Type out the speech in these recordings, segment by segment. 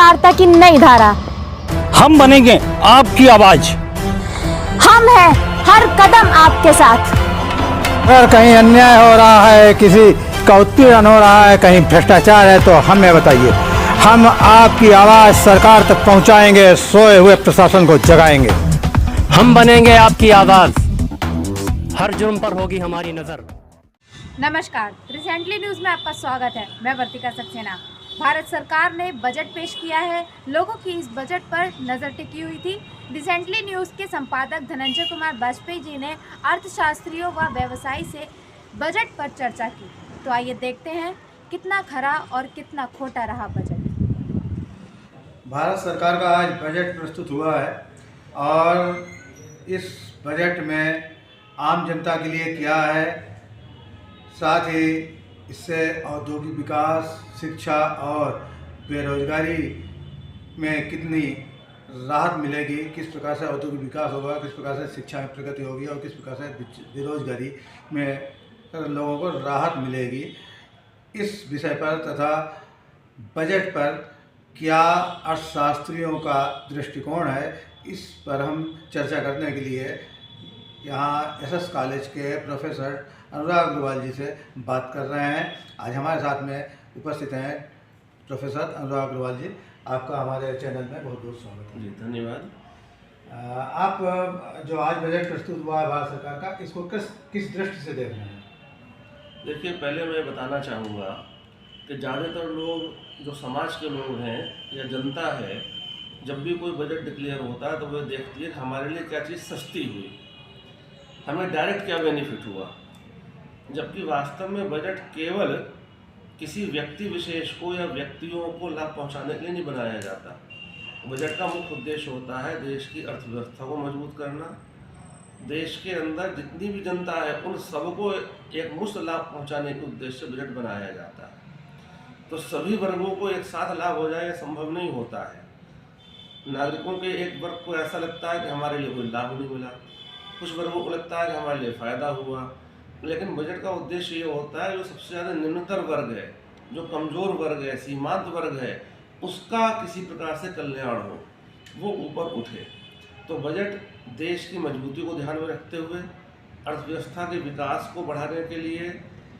वार्ता की नई धारा। हम बनेंगे आपकी आवाज। हम हैं हर कदम आपके साथ। अगर कहीं अन्याय हो रहा है, किसी का उत्पीड़न हो रहा है, कहीं भ्रष्टाचार है, तो हमें बताइए। हम आपकी आवाज सरकार तक पहुंचाएंगे, सोए हुए प्रशासन को जगाएंगे। हम बनेंगे आपकी आवाज, हर जुर्म पर होगी हमारी नजर। नमस्कार, रिसेंटली न्यूज़ में आपका स्वागत है। मैं वर्तिका सक्सेना। भारत सरकार ने बजट पेश किया है। लोगों की इस बजट पर नज़र टिकी हुई थी। रिसेंटली न्यूज़ के संपादक धनंजय कुमार वाजपेयी जी ने अर्थशास्त्रियों व व्यवसायी से बजट पर चर्चा की। तो आइए देखते हैं कितना खरा और कितना खोटा रहा बजट। भारत सरकार का आज बजट प्रस्तुत हुआ है और इस बजट में आम जनता के लिए क्या है, साथ ही इससे औद्योगिक विकास, शिक्षा और बेरोजगारी में कितनी राहत मिलेगी, किस प्रकार से औद्योगिक विकास होगा, किस प्रकार से शिक्षा में प्रगति होगी और किस प्रकार से बेरोजगारी में लोगों को राहत मिलेगी, इस विषय पर तथा बजट पर क्या अर्थशास्त्रियों का दृष्टिकोण है, इस पर हम चर्चा करने के लिए यहाँ एसएस कॉलेज के प्रोफेसर अनुराग अग्रवाल जी से बात कर रहे हैं। आज हमारे साथ में उपस्थित हैं प्रोफेसर अनुराग अग्रवाल जी। आपका हमारे चैनल में बहुत बहुत स्वागत है। जी धन्यवाद। आप जो आज बजट प्रस्तुत हुआ है भारत सरकार का, इसको किस दृष्टि से देख रहे हैं? देखिए, पहले मैं बताना चाहूँगा कि ज़्यादातर लोग जो समाज के लोग हैं या जनता है, जब भी कोई बजट डिक्लेयर होता है तो वह देखती है कि हमारे लिए क्या चीज़ सस्ती हुई, हमें डायरेक्ट क्या बेनिफिट हुआ। जबकि वास्तव में बजट केवल किसी व्यक्ति विशेष को या व्यक्तियों को लाभ पहुंचाने के लिए नहीं बनाया जाता। बजट का मुख्य उद्देश्य होता है देश की अर्थव्यवस्था को मजबूत करना, देश के अंदर जितनी भी जनता है उन सबको एक मुफ्त लाभ पहुंचाने के उद्देश्य से बजट बनाया जाता है। तो सभी वर्गों को एक साथ लाभ हो जाए, संभव नहीं होता है। नागरिकों के एक वर्ग को ऐसा लगता है कि हमारे लिए कोई लाभ नहीं मिला, कुछ वर्गों को लगता है कि हमारे लिए फ़ायदा हुआ। लेकिन बजट का उद्देश्य ये होता है जो सबसे ज़्यादा निम्नतर वर्ग है, जो कमज़ोर वर्ग है, सीमांत वर्ग है, उसका किसी प्रकार से कल्याण हो, वो ऊपर उठे। तो बजट देश की मजबूती को ध्यान में रखते हुए अर्थव्यवस्था के विकास को बढ़ाने के लिए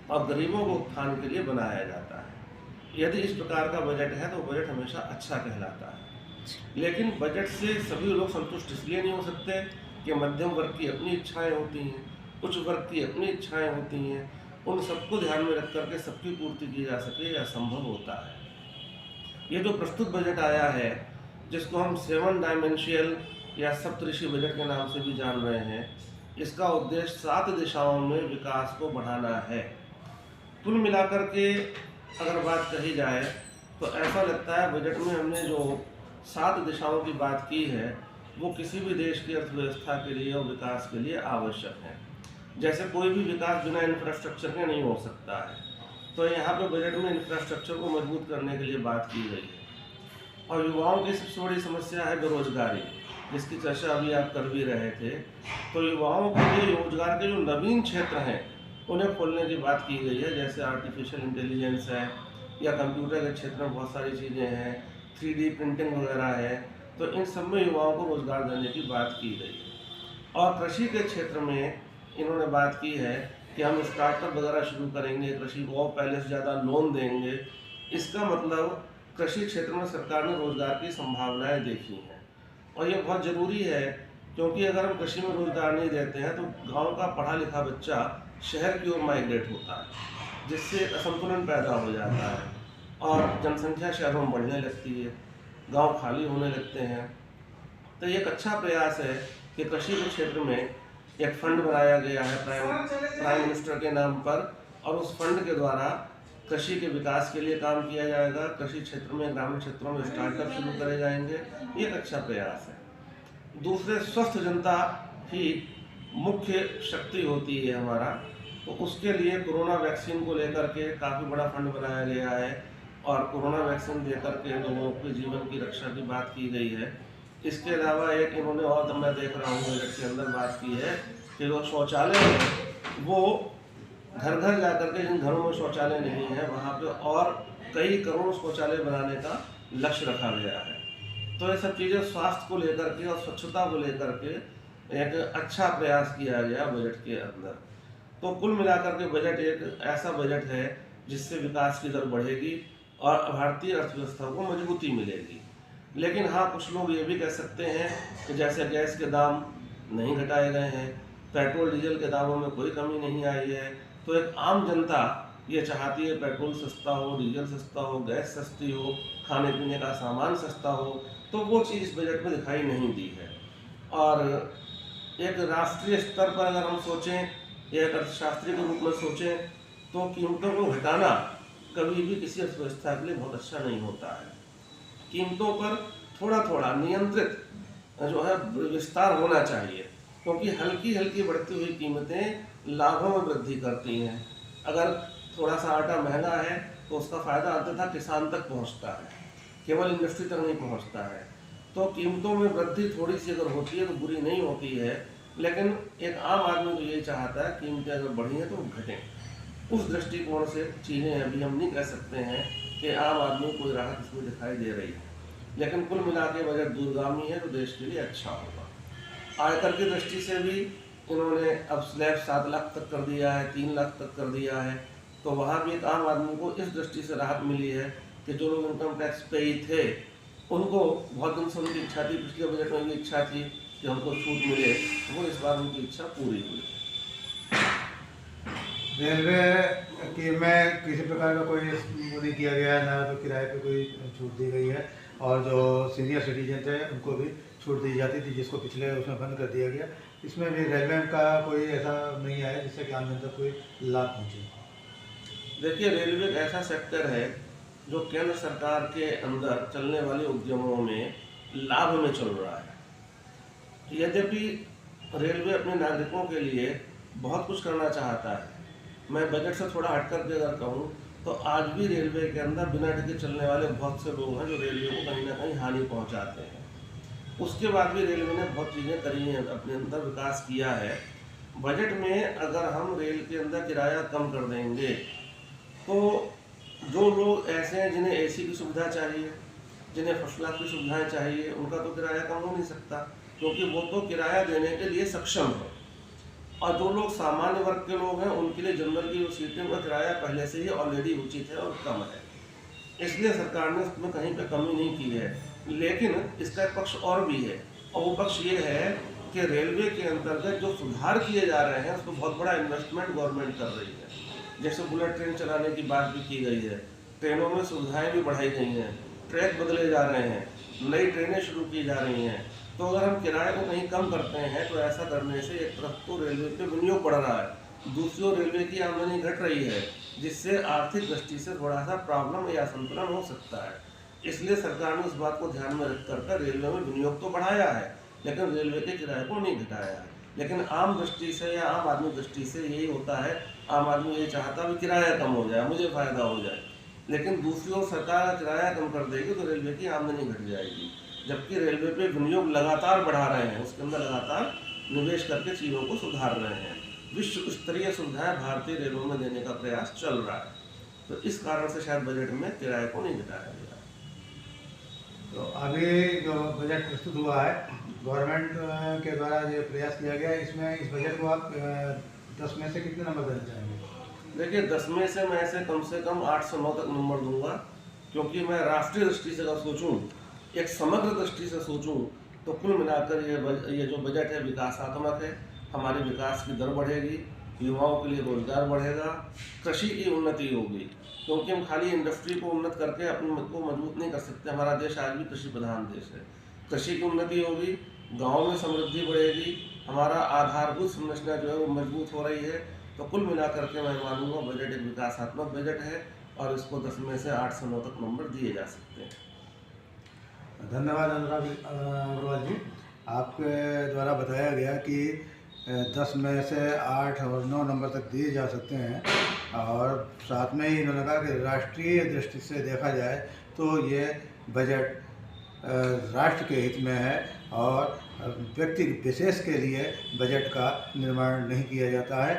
और गरीबों को उत्थान के लिए बनाया जाता है। यदि इस प्रकार का बजट है तो बजट हमेशा अच्छा कहलाता है। लेकिन बजट से सभी लोग संतुष्ट इसलिए नहीं हो सकते कि मध्यम वर्ग की अपनी इच्छाएँ होती हैं, कुछ वर्ग की अपनी इच्छाएं होती हैं, उन सबको ध्यान में रख करके सबकी पूर्ति की जा सके यह संभव होता है। ये जो प्रस्तुत बजट आया है, जिसको हम 7 डायमेंशियल या सप्तऋषि बजट के नाम से भी जान रहे हैं, इसका उद्देश्य 7 दिशाओं में विकास को बढ़ाना है। कुल मिलाकर के अगर बात कही जाए तो ऐसा लगता है बजट में हमने जो 7 दिशाओं की बात की है वो किसी भी देश की अर्थव्यवस्था के लिए और विकास के लिए आवश्यक है। जैसे कोई भी विकास बिना इंफ्रास्ट्रक्चर के नहीं हो सकता है, तो यहाँ पे बजट में इंफ्रास्ट्रक्चर को मजबूत करने के लिए बात की गई है। और युवाओं की सबसे बड़ी समस्या है बेरोजगारी, जिसकी चर्चा अभी आप कर भी रहे थे। तो युवाओं के लिए रोजगार के जो नवीन क्षेत्र हैं उन्हें खोलने की बात की गई है, जैसे आर्टिफिशियल इंटेलिजेंस है या कंप्यूटर के क्षेत्र में बहुत सारी चीज़ें हैं, 3D प्रिंटिंग वगैरह है। तो इन सब में युवाओं को रोजगार देने की बात की गई है। और कृषि के क्षेत्र में इन्होंने बात की है कि हम स्टार्टअप वगैरह शुरू करेंगे, कृषि को पहले से ज़्यादा लोन देंगे। इसका मतलब कृषि क्षेत्र में सरकार ने रोज़गार की संभावनाएं देखी हैं और ये बहुत ज़रूरी है, क्योंकि अगर हम कृषि में रोज़गार नहीं देते हैं तो गांव का पढ़ा लिखा बच्चा शहर की ओर माइग्रेट होता है, जिससे असंतुलन पैदा हो जाता है और जनसंख्या शहरों में बढ़ने लगती है, गाँव खाली होने लगते हैं। तो ये एक अच्छा प्रयास है कि कृषि के क्षेत्र में एक फंड बनाया गया है प्राइम मिनिस्टर के नाम पर, और उस फंड के द्वारा कृषि के विकास के लिए काम किया जाएगा। कृषि क्षेत्र में, ग्रामीण क्षेत्रों में स्टार्टअप शुरू करे जाएंगे। ये एक अच्छा प्रयास है। दूसरे, स्वस्थ जनता ही मुख्य शक्ति होती है हमारा, तो उसके लिए कोरोना वैक्सीन को लेकर के काफ़ी बड़ा फंड बनाया गया है और कोरोना वैक्सीन देकर के लोगों के जीवन की रक्षा की बात की गई है। इसके अलावा एक इन्होंने और तो मैं देख रहा हूँ बजट के अंदर बात की है कि जो शौचालय है वो घर घर जा कर के जिन घरों में शौचालय नहीं है वहाँ पे और कई करोड़ शौचालय बनाने का लक्ष्य रखा गया है। तो ये सब चीज़ें स्वास्थ्य को लेकर के और स्वच्छता को लेकर के एक अच्छा प्रयास किया गया बजट के अंदर। तो कुल मिलाकर के बजट एक ऐसा बजट है जिससे विकास की दर बढ़ेगी और भारतीय अर्थव्यवस्था को मजबूती मिलेगी। लेकिन हाँ, कुछ लोग ये भी कह सकते हैं कि जैसे गैस के दाम नहीं घटाए गए हैं, पेट्रोल डीजल के दामों में कोई कमी नहीं आई है, तो एक आम जनता ये चाहती है पेट्रोल सस्ता हो, डीजल सस्ता हो, गैस सस्ती हो, खाने पीने का सामान सस्ता हो, तो वो चीज़ इस बजट में दिखाई नहीं दी है। और एक राष्ट्रीय स्तर पर अगर हम सोचें, एक अर्थशास्त्री के रूप में सोचें, तो कीमतों को घटाना कभी भी किसी अर्थव्यवस्था के लिए बहुत अच्छा नहीं होता है। कीमतों पर थोड़ा थोड़ा नियंत्रित जो है विस्तार होना चाहिए, क्योंकि हल्की हल्की बढ़ती हुई कीमतें लाभों में वृद्धि करती हैं। अगर थोड़ा सा आटा महंगा है तो उसका फ़ायदा अंततः किसान तक पहुंचता है, केवल इंडस्ट्री तक नहीं पहुंचता है। तो कीमतों में वृद्धि थोड़ी सी अगर होती है तो बुरी नहीं होती है, लेकिन एक आम आदमी तो यही चाहता है कीमतें अगर बढ़ी हैं तो घटें। उस दृष्टिकोण से चीज़ें अभी हम नहीं कह सकते हैं कि आम आदमी को कोई राहत इसमें दिखाई दे रही है, लेकिन कुल मिला के बजट दूरगामी है तो देश के लिए अच्छा होगा। आयकर की दृष्टि से भी इन्होंने अब स्लैब 7 लाख तक कर दिया है, 3 लाख तक कर दिया है, तो वहाँ भी एक आम आदमी को इस दृष्टि से राहत मिली है कि जो लोग इनकम टैक्स पे ही थे उनको बहुत दिन से उनकी इच्छा थी, पिछले बजट में भी इच्छा थी कि हमको छूट मिले, वो इस बार उनकी इच्छा पूरी हुई। रेलवे की में किसी प्रकार का कोई वो नहीं किया गया है, ना तो किराए पे कोई छूट दी गई है, और जो सीनियर सिटीजन थे उनको भी छूट दी जाती थी, जिसको पिछले उसमें बंद कर दिया गया। इसमें भी रेलवे का कोई ऐसा नहीं आया जिससे कि आम जनता को कोई लाभ पहुँचे। देखिए, रेलवे एक ऐसा सेक्टर है जो केंद्र सरकार के अंदर चलने वाले उद्यमों में लाभ में चल रहा है। यद्यपि रेलवे अपने नागरिकों के लिए बहुत कुछ करना चाहता है, मैं बजट से थोड़ा हट कर के अगर कहूँ तो आज भी रेलवे के अंदर बिना टिकट चलने वाले बहुत से लोग हैं जो रेलवे को कहीं ना कहीं हानि पहुँचाते हैं। उसके बाद भी रेलवे ने बहुत चीज़ें करी हैं, अपने अंदर विकास किया है। बजट में अगर हम रेल के अंदर किराया कम कर देंगे तो जो लोग ऐसे हैं जिन्हें एसी की सुविधा चाहिए, जिन्हें फर्स्ट क्लास की सुविधाएं चाहिए, उनका तो किराया कम हो नहीं सकता, क्योंकि वो तो किराया देने के लिए सक्षम है। और जो लोग सामान्य वर्ग के लोग हैं उनके लिए जनरल की जो सीटें का किराया पहले से ही ऑलरेडी उचित है और कम है, इसलिए सरकार ने उसमें कहीं पर कमी नहीं की है। लेकिन इसका एक पक्ष और भी है, और वो पक्ष ये है कि रेलवे के अंतर्गत जो सुधार किए जा रहे हैं उसको बहुत बड़ा इन्वेस्टमेंट गवर्नमेंट कर रही है। जैसे बुलेट ट्रेन चलाने की बात भी की गई है, ट्रेनों में सुविधाएं भी बढ़ाई गई हैं, ट्रैक बदले जा रहे हैं, नई ट्रेनें शुरू की जा रही हैं। तो अगर हम किराए को कहीं कम करते हैं तो ऐसा करने से एक तरफ तो रेलवे पे विनियोग बढ़ रहा है, दूसरी ओर रेलवे की आमदनी घट रही है, जिससे आर्थिक दृष्टि से थोड़ा सा प्रॉब्लम या असंतुलन हो सकता है। इसलिए सरकार ने इस बात को ध्यान में रख कर रेलवे में विनियोग तो बढ़ाया है, लेकिन रेलवे के किराए को नहीं घटाया है। लेकिन आम दृष्टि से या आम आदमी दृष्टि से यही होता है, आम आदमी ये चाहता है किराया कम हो जाए, मुझे फ़ायदा हो जाए। लेकिन दूसरी ओर सरकार किराया कम कर देगी तो रेलवे की आमदनी घट जाएगी, जबकि रेलवे पे विनियोग लगातार बढ़ा रहे हैं, उसके अंदर लगातार निवेश करके चीज़ों को सुधार रहे हैं। विश्व स्तरीय सुविधाएं भारतीय रेलवे में देने का प्रयास चल रहा है, तो इस कारण से शायद बजट में किराए को नहीं घटाया गया। तो अभी जो बजट प्रस्तुत हुआ है गवर्नमेंट के द्वारा जो प्रयास किया गया, इसमें इस बजट को आप 10 में से कितने नंबर देना चाहेंगे? देखिए, 10 में से मैं ऐसे कम से कम 8 से 9 तक नंबर दूंगा, क्योंकि मैं राष्ट्रीय दृष्टि से अगर सोचूं, एक समग्र दृष्टि से सोचूं, तो कुल मिलाकर ये जो बजट है विकासात्मक है। हमारे विकास की दर बढ़ेगी, युवाओं के लिए रोजगार बढ़ेगा, कृषि की उन्नति होगी, क्योंकि हम खाली इंडस्ट्री को उन्नत करके अपने को मजबूत नहीं कर सकते। हमारा देश आज भी कृषि प्रधान देश है। कृषि की उन्नति होगी, गाँव में समृद्धि बढ़ेगी, हमारा आधारभूत संरचना जो है वो मजबूत हो रही है। तो कुल मिलाकर के मैं मानूंगा बजट एक विकासात्मक बजट है, और इसको 10 में से 8 से 9 तक नंबर दिए जा सकते हैं। धन्यवाद अनुराग अग्रवाल जी, आपके द्वारा बताया गया कि 10 में से 8 और 9 नंबर तक दिए जा सकते हैं, और साथ में ही इन्होंने कहा कि राष्ट्रीय दृष्टि से देखा जाए तो ये बजट राष्ट्र के हित में है, और व्यक्ति विशेष के लिए बजट का निर्माण नहीं किया जाता है।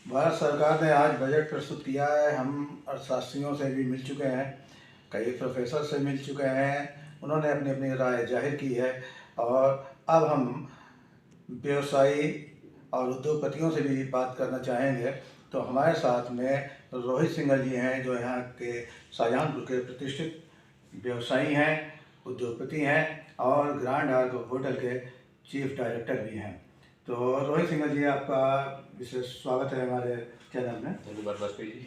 भारत सरकार ने आज बजट प्रस्तुत किया है, हम अर्थशास्त्रियों से भी मिल चुके हैं, कई प्रोफेसर से मिल चुके हैं, उन्होंने अपनी अपनी राय जाहिर की है। और अब हम व्यवसायी और उद्योगपतियों से भी बात करना चाहेंगे। तो हमारे साथ में रोहित सिंघल जी हैं, जो यहाँ के शाहजहांपुर के प्रतिष्ठित व्यवसायी हैं, उद्योगपति हैं और ग्रैंड आर्क होटल के चीफ डायरेक्टर भी हैं। तो रोहित सिंघल जी, आपका विशेष स्वागत है हमारे चैनल में। धन्यवाद वाजपेयी जी।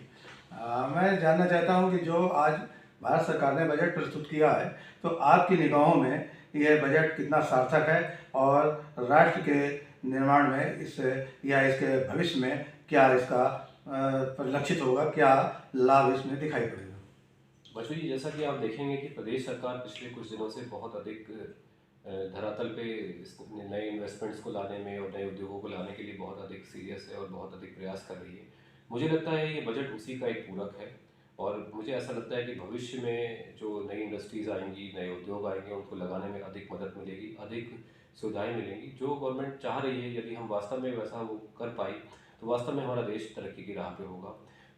मैं जानना चाहता हूँ कि जो आज भारत सरकार ने बजट प्रस्तुत किया है, तो आपकी निगाहों में यह बजट कितना सार्थक है और राष्ट्र के निर्माण में इससे या इसके भविष्य में क्या इसका परिलक्षित होगा, क्या लाभ इसमें दिखाई पड़ेगा? वाजपेयी जी, जैसा कि आप देखेंगे कि प्रदेश सरकार पिछले कुछ दिनों से बहुत अधिक धरातल पे नए इन्वेस्टमेंट्स को लाने में और नए उद्योगों को लाने के लिए बहुत अधिक सीरियस है और बहुत अधिक प्रयास कर रही है। मुझे लगता है ये बजट उसी का एक पूरक है और मुझे ऐसा लगता है कि भविष्य में जो नई इंडस्ट्रीज़ आएंगी, नए उद्योग आएंगे, उनको लगाने में अधिक मदद मिलेगी, अधिक सुविधाएं मिलेंगी। जो गवर्नमेंट चाह रही है, यदि हम वास्तव में वैसा वो कर पाई तो वास्तव में हमारा देश तरक्की की राह पे होगा।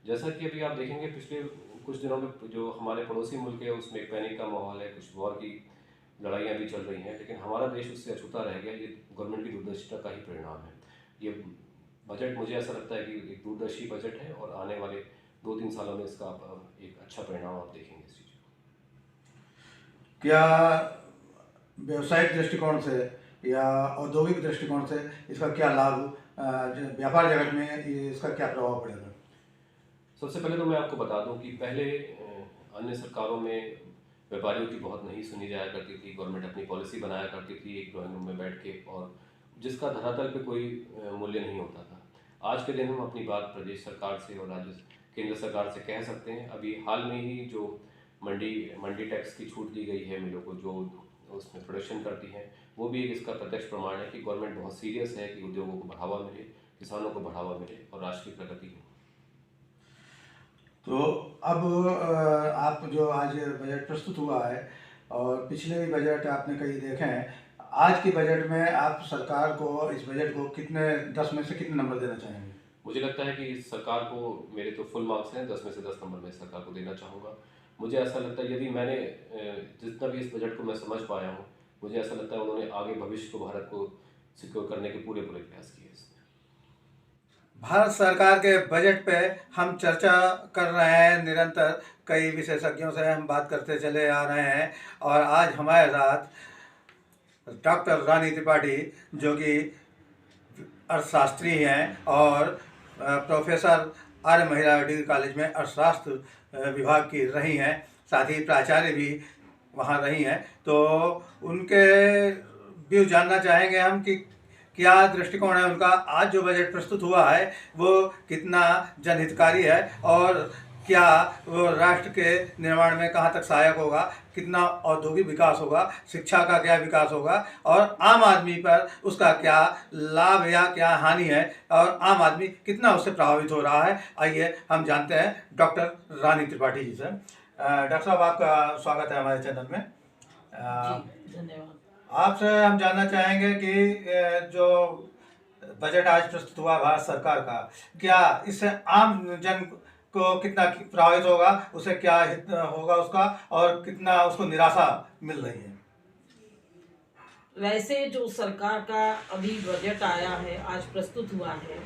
जैसा कि अभी आप देखेंगे पिछले कुछ दिनों में जो हमारे पड़ोसी मुल्क है उसमें एक पैनिक का माहौल है, कुछ वॉर की लड़ाइयाँ भी चल रही हैं, लेकिन हमारा देश उससे अछूता रह गया। ये गवर्नमेंट की दूरदर्शिता का ही परिणाम है। ये बजट मुझे ऐसा लगता है कि एक दूरदर्शी बजट है और आने वाले 2-3 सालों में इसका एक अच्छा परिणाम आप देखेंगे इस चीज़ को। क्या व्यावसायिक दृष्टिकोण से या औद्योगिक दृष्टिकोण से इसका क्या लाभ, व्यापार जगत में इसका क्या प्रभाव पड़ेगा? सबसे पहले तो मैं आपको बता दूं कि पहले अन्य सरकारों में व्यापारियों की बहुत नहीं सुनी जाया करती थी। गवर्नमेंट अपनी पॉलिसी बनाया करती थी एक ड्राइंग रूम में बैठ के, और जिसका धरातल पे कोई मूल्य नहीं होता था। आज के दिन हम अपनी बात प्रदेश सरकार से और राज्य केंद्र सरकार से कह सकते हैं। अभी हाल में ही जो मंडी टैक्स की छूट दी गई है मिलों को, जो उसमें प्रोडक्शन करती हैं, वो भी एक इसका प्रत्यक्ष प्रमाण है कि गवर्नमेंट बहुत सीरियस है कि उद्योगों को बढ़ावा मिले, किसानों को बढ़ावा मिले और राष्ट्र की प्रगति हो। तो अब आप जो आज बजट प्रस्तुत हुआ है और पिछले भी बजट आपने कई देखे हैं, आज के बजट में आप सरकार को, इस बजट को कितने 10 में से कितने नंबर देना चाहेंगे? मुझे लगता है कि इस सरकार को, मेरे तो फुल मार्क्स हैं, 10 में से 10 नंबर मैं सरकार को देना चाहूँगा। मुझे ऐसा लगता है यदि मैंने जितना भी इस बजट को मैं समझ पाया हूँ, मुझे ऐसा लगता है उन्होंने आगे भविष्य को भारत को सिक्योर करने के पूरे प्रयास किए इसमें। भारत सरकार के बजट पे हम चर्चा कर रहे हैं, निरंतर कई विशेषज्ञों से हम बात करते चले आ रहे हैं और आज हमारे साथ डॉक्टर रानी त्रिपाठी, जो कि अर्थशास्त्री हैं और प्रोफेसर आर्य महिला डिग्री कॉलेज में अर्थशास्त्र विभाग की रही हैं, साथ ही प्राचार्य भी वहाँ रही हैं। तो उनके व्यू जानना चाहेंगे हम कि क्या दृष्टिकोण है उनका। आज जो बजट प्रस्तुत हुआ है वो कितना जनहितकारी है और क्या वो राष्ट्र के निर्माण में कहाँ तक सहायक होगा, कितना औद्योगिक विकास होगा, शिक्षा का क्या विकास होगा और आम आदमी पर उसका क्या लाभ या क्या हानि है और आम आदमी कितना उससे प्रभावित हो रहा है। आइए हम जानते हैं डॉक्टर रानी त्रिपाठी जी से। डॉक्टर साहब, आपका स्वागत है हमारे चैनल में। धन्यवाद। आपसे हम जानना चाहेंगे कि जो बजट आज प्रस्तुत हुआ भारत सरकार का, क्या इससे आम जन को कितना प्रभावित होगा, उसे क्या हित होगा उसका और कितना उसको निराशा मिल रही है? वैसे जो सरकार का अभी बजट आया है, आज प्रस्तुत हुआ है,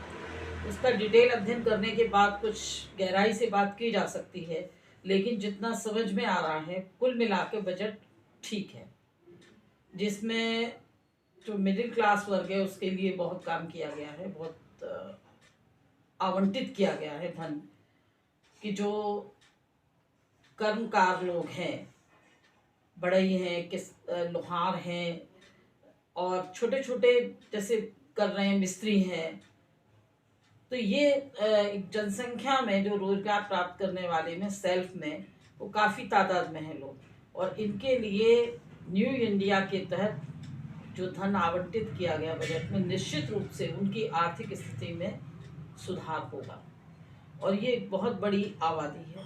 उसका डिटेल अध्ययन करने के बाद कुछ गहराई से बात की जा सकती है, लेकिन जितना समझ में आ रहा है कुल मिला के बजट ठीक है, जिसमें जो मिडिल क्लास वर्ग है उसके लिए बहुत काम किया गया है, बहुत आवंटित किया गया है धन, कि जो कर्मकार लोग हैं, बढ़ई हैं, लोहार हैं और छोटे छोटे जैसे कर रहे हैं मिस्त्री हैं, तो ये जनसंख्या में जो रोजगार प्राप्त करने वाले में सेल्फ में वो काफ़ी तादाद में हैं लोग, और इनके लिए न्यू इंडिया के तहत जो धन आवंटित किया गया बजट में, निश्चित रूप से उनकी आर्थिक स्थिति में सुधार होगा और ये एक बहुत बड़ी आबादी है।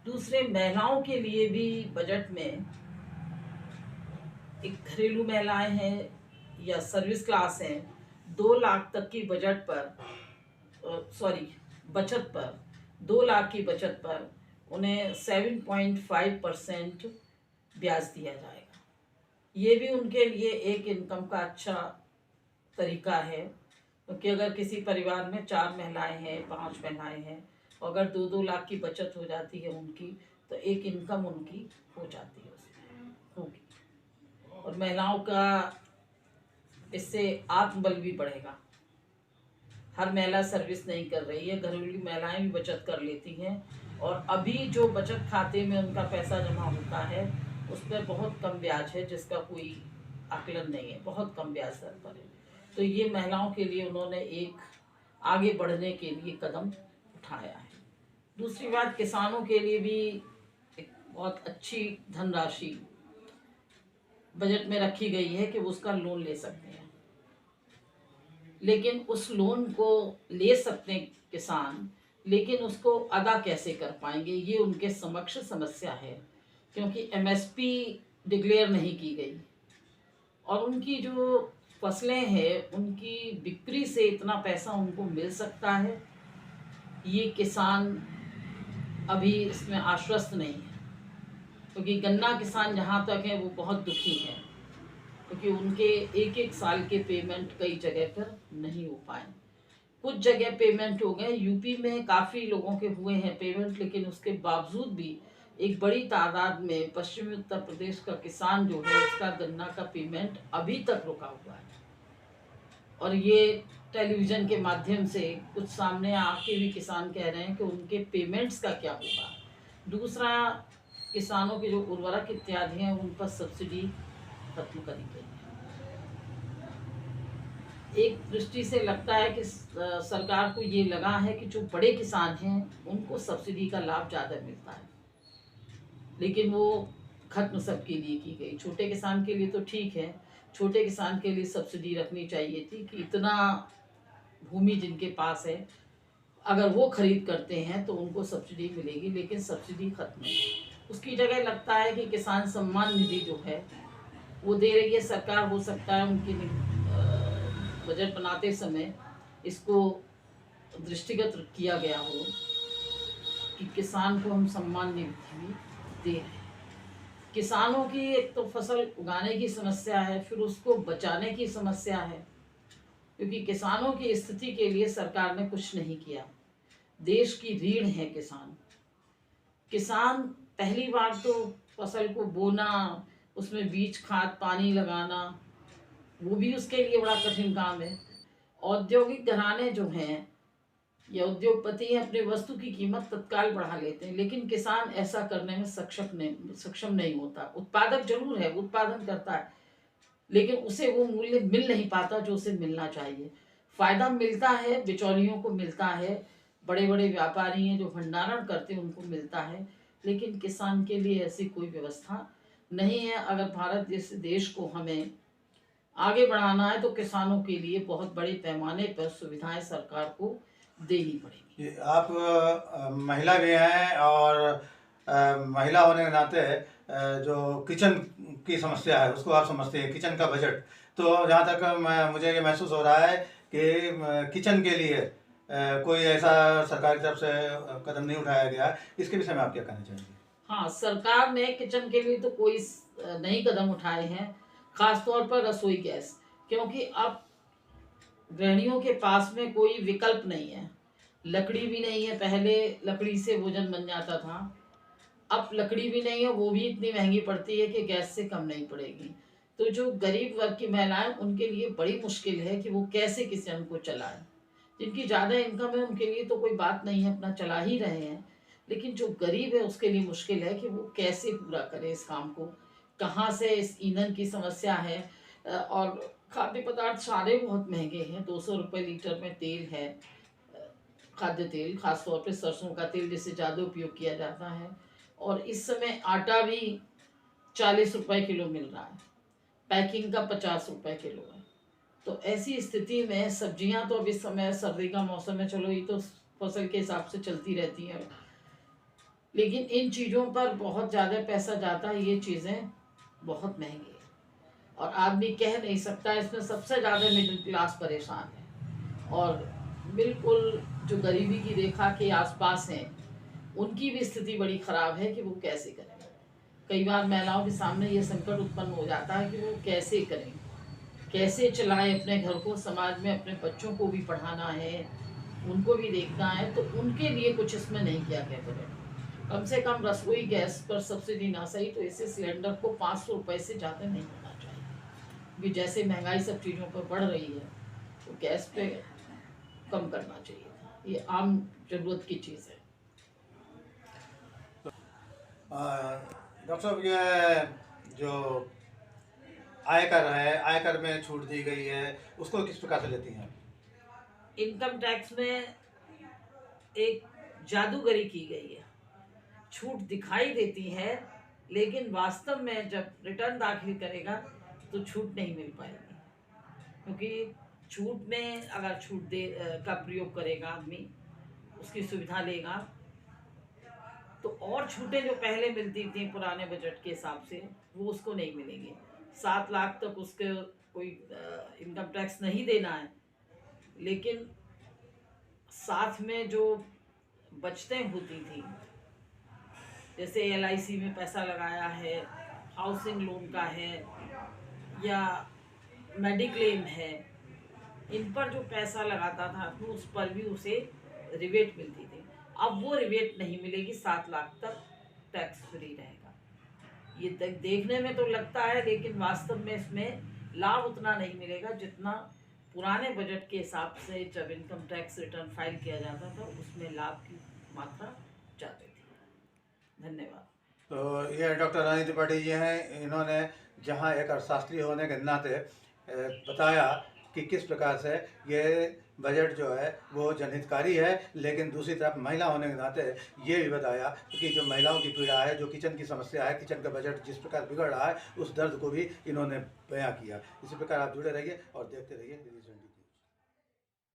दूसरे, महिलाओं के लिए भी बजट में, एक घरेलू महिलाएं हैं या सर्विस क्लास हैं, 2 लाख तक की बचत पर 2 लाख की बचत पर उन्हें 7.5% ब्याज दिया जाएगा। ये भी उनके लिए एक इनकम का अच्छा तरीका है, क्योंकि अगर किसी परिवार में 4 महिलाएं हैं, 5 महिलाएं हैं, और अगर 2-2 लाख की बचत हो जाती है उनकी, तो एक इनकम उनकी हो जाती है उसमें होगी। और महिलाओं का इससे आत्मबल भी बढ़ेगा। हर महिला सर्विस नहीं कर रही है, घरेलू महिलाएं भी बचत कर लेती हैं, और अभी जो बचत खाते में उनका पैसा जमा होता है उस पर बहुत कम ब्याज है, जिसका कोई आकलन नहीं है, बहुत कम ब्याज दर पर है। तो ये महिलाओं के लिए उन्होंने एक आगे बढ़ने के लिए कदम उठाया है। दूसरी बात, किसानों के लिए भी एक बहुत अच्छी धनराशि बजट में रखी गई है कि वो उसका लोन ले सकते हैं। लेकिन उस लोन को ले सकते हैं किसान, लेकिन उसको अदा कैसे कर पाएंगे, ये उनके समक्ष समस्या है, क्योंकि एमएसपी डिक्लेयर नहीं की गई और उनकी जो फसलें हैं उनकी बिक्री से इतना पैसा उनको मिल सकता है, ये किसान अभी इसमें आश्वस्त नहीं है। क्योंकि गन्ना किसान जहाँ तक है वो बहुत दुखी है, क्योंकि उनके एक साल के पेमेंट कई जगह पर नहीं हो पाए। कुछ जगह पेमेंट हो गए, यूपी में काफ़ी लोगों के हुए हैं पेमेंट, लेकिन उसके बावजूद भी एक बड़ी तादाद में पश्चिमी उत्तर प्रदेश का किसान जो है उसका गन्ना का पेमेंट अभी तक रुका हुआ है। और ये टेलीविज़न के माध्यम से कुछ सामने आके भी किसान कह रहे हैं कि उनके पेमेंट्स का क्या होगा। दूसरा, किसानों के जो उर्वरक इत्यादि हैं उन पर सब्सिडी खत्म करी गई है। एक दृष्टि से लगता है कि सरकार को ये लगा है कि जो बड़े किसान हैं उनको सब्सिडी का लाभ ज़्यादा मिलता है, लेकिन वो खत्म सबके लिए की गई। छोटे किसान के लिए तो ठीक है, छोटे किसान के लिए सब्सिडी रखनी चाहिए थी कि इतना भूमि जिनके पास है अगर वो खरीद करते हैं तो उनको सब्सिडी मिलेगी, लेकिन सब्सिडी खत्म है। उसकी जगह लगता है कि किसान सम्मान निधि जो है वो दे रही है सरकार। हो सकता है उनकी बजट बनाते समय इसको दृष्टिगत किया गया हो कि किसान को हम सम्मान निधि भी दे रहे हैं। किसानों की एक तो फसल उगाने की समस्या है, फिर उसको बचाने की समस्या है, क्योंकि किसानों की स्थिति के लिए सरकार ने कुछ नहीं किया। देश की रीढ़ है किसान। किसान पहली बार तो फसल को बोना, उसमें बीज खाद पानी लगाना, वो भी उसके लिए बड़ा कठिन काम है। औद्योगिक घराने जो हैं या उद्योगपति हैं अपने वस्तु की कीमत तत्काल बढ़ा लेते हैं, लेकिन किसान ऐसा करने में सक्षम नहीं होता। उत्पादक जरूर है, वो उत्पादन करता है, लेकिन उसे वो मूल्य मिल नहीं पाता जो उसे मिलना चाहिए। फायदा मिलता है, बिचौलियों को मिलता है, बड़े बड़े व्यापारी हैं जो भंडारण करते हैं उनको मिलता है, लेकिन किसान के लिए ऐसी कोई व्यवस्था नहीं है। अगर भारत जैसे देश को हमें आगे बढ़ाना है तो किसानों के लिए बहुत बड़े पैमाने पर सुविधाएं सरकार को देनी पड़ेगी। आप महिला भी हैं और महिला होने के नाते जो किचन की समस्या है उसको आप समझते हैं, किचन का बजट। तो जहाँ तक मुझे ये महसूस हो रहा है कि किचन के लिए कोई ऐसा सरकार की तरफ से कदम नहीं उठाया गया, इसके विषय में आप क्या कहना चाहेंगे? हाँ, सरकार ने किचन के लिए तो कोई नई कदम उठाए हैं, खासतौर पर रसोई गैस, क्योंकि अब गृहिणियों के पास में कोई विकल्प नहीं है। लकड़ी भी नहीं है, पहले लकड़ी से भोजन बन जाता था, अब लकड़ी भी नहीं है, वो भी इतनी महंगी पड़ती है कि गैस से कम नहीं पड़ेगी। तो जो गरीब वर्ग की महिलाएं, उनके लिए बड़ी मुश्किल है कि वो कैसे किचन को चलाएं। जिनकी ज़्यादा इनकम है उनके लिए तो कोई बात नहीं है, अपना चला ही रहे हैं, लेकिन जो गरीब है उसके लिए मुश्किल है कि वो कैसे पूरा करे इस काम को। कहाँ से इस ईंधन की समस्या है, और खाद्य पदार्थ सारे बहुत महंगे हैं। 200 रुपये लीटर में तेल है, खाद्य तेल, खासतौर पे सरसों का तेल जिसे ज़्यादा उपयोग किया जाता है, और इस समय आटा भी 40 रुपये किलो मिल रहा है, पैकिंग का 50 रुपये किलो है। तो ऐसी स्थिति में सब्जियां तो अब इस समय सर्दी का मौसम है, चलो ये तो फसल के हिसाब से चलती रहती हैं, लेकिन इन चीज़ों पर बहुत ज़्यादा पैसा जाता है। ये चीज़ें बहुत महंगी है और आदमी कह नहीं सकता। इसमें सबसे ज़्यादा मिडिल क्लास परेशान है, और बिल्कुल जो गरीबी की रेखा के आसपास हैं उनकी भी स्थिति बड़ी ख़राब है कि वो कैसे करें। कई बार महिलाओं के सामने ये संकट उत्पन्न हो जाता है कि वो कैसे करें, कैसे चलाएं अपने घर को, समाज में अपने बच्चों को भी पढ़ाना है, उनको भी देखना है, तो उनके लिए कुछ इसमें नहीं किया गया करें। कम से कम रसोई गैस पर सब्सिडी ना सही तो ऐसे सिलेंडर को 500 रुपये से ज़्यादा नहीं होना चाहिए, क्योंकि जैसे महंगाई सब चीज़ों पर बढ़ रही है तो गैस पे कम करना चाहिए। ये आम ज़रूरत की चीज़ है। डॉक्टर साहब, ये जो आयकर है, आयकर में छूट दी गई है, उसको किस प्रकार से लेती हैं? इनकम टैक्स में एक जादूगरी की गई है। छूट दिखाई देती है लेकिन वास्तव में जब रिटर्न दाखिल करेगा तो छूट नहीं मिल पाएगी, क्योंकि छूट में अगर छूट दे का प्रयोग करेगा आदमी, उसकी सुविधा लेगा, तो और छूटें जो पहले मिलती थी पुराने बजट के हिसाब से वो उसको नहीं मिलेंगी। 7 लाख तक उसके कोई इनकम टैक्स नहीं देना है, लेकिन साथ में जो बचतें होती थी, जैसे LIC में पैसा लगाया है, हाउसिंग लोन का है या मेडिक्लेम है, इन पर जो पैसा लगाता था तो उस पर भी उसे रिबेट मिलती थी। अब वो रिबेट नहीं मिलेगी, 7 लाख तक टैक्स फ्री रहेगा। ये देखने में तो लगता है, लेकिन वास्तव में इसमें लाभ उतना नहीं मिलेगा जितना पुराने बजट के हिसाब से जब इनकम टैक्स रिटर्न फाइल किया जाता था उसमें लाभ की मात्रा ज़्यादा थी। धन्यवाद। तो ये डॉक्टर रानी त्रिपाठी जी हैं, इन्होंने जहां एक अर्थशास्त्री होने के नाते बताया कि किस प्रकार से ये बजट जो है वो जनहितकारी है, लेकिन दूसरी तरफ महिला होने के नाते ये भी बताया कि जो महिलाओं की पीड़ा है, जो किचन की समस्या है, किचन का बजट जिस प्रकार बिगड़ रहा है, उस दर्द को भी इन्होंने बयां किया। इसी प्रकार आप जुड़े रहिए और देखते रहिए न्यूज़ 20।